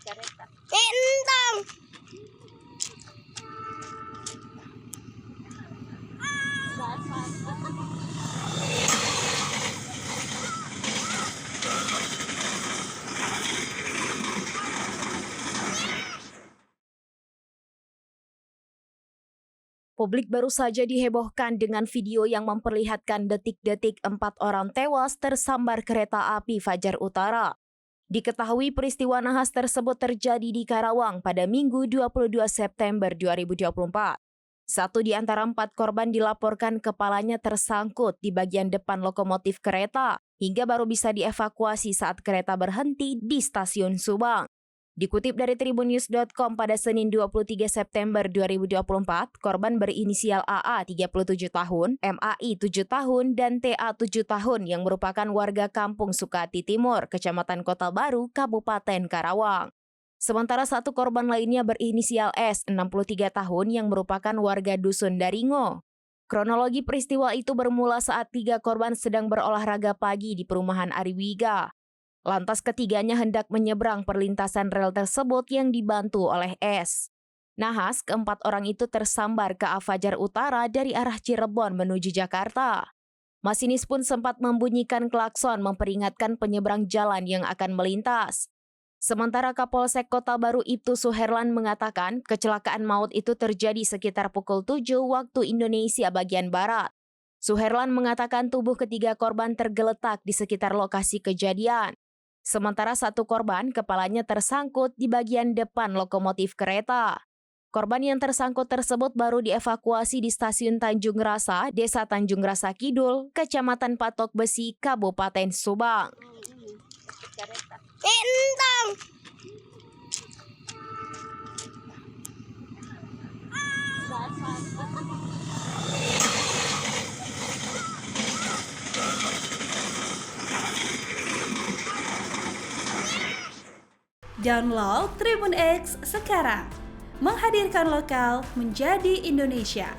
Entong. Publik baru saja dihebohkan dengan video yang memperlihatkan detik-detik 4 orang tewas tersambar kereta api Fajar Utara. Diketahui peristiwa nahas tersebut terjadi di Karawang pada Minggu 22 September 2024. Satu di antara 4 korban dilaporkan kepalanya tersangkut di bagian depan lokomotif kereta hingga baru bisa dievakuasi saat kereta berhenti di stasiun Subang. Dikutip dari tribunnews.com pada Senin 23 September 2024, korban berinisial AA 37 tahun, MAI 7 tahun, dan TA 7 tahun yang merupakan warga kampung Sukati Timur, Kecamatan Kota Baru, Kabupaten Karawang. Sementara satu korban lainnya berinisial S 63 tahun yang merupakan warga Dusun Daringo. Kronologi peristiwa itu bermula saat 3 korban sedang berolahraga pagi di perumahan Ariwiga. Lantas ketiganya hendak menyeberang perlintasan rel tersebut yang dibantu oleh S. Nahas, keempat orang itu tersambar ke Fajar Utara dari arah Cirebon menuju Jakarta. Masinis pun sempat membunyikan klakson memperingatkan penyeberang jalan yang akan melintas. Sementara Kapolsek Kota Baru Ibtu Suherlan mengatakan kecelakaan maut itu terjadi sekitar pukul 7 waktu Indonesia bagian Barat. Suherlan mengatakan tubuh ketiga korban tergeletak di sekitar lokasi kejadian. Sementara satu korban kepalanya tersangkut di bagian depan lokomotif kereta. Korban yang tersangkut tersebut baru dievakuasi di stasiun Tanjung Rasa, Desa Tanjung Rasa Kidul, Kecamatan Patok Besi, Kabupaten Subang. Entong. Download Tribun X sekarang, menghadirkan lokal menjadi Indonesia.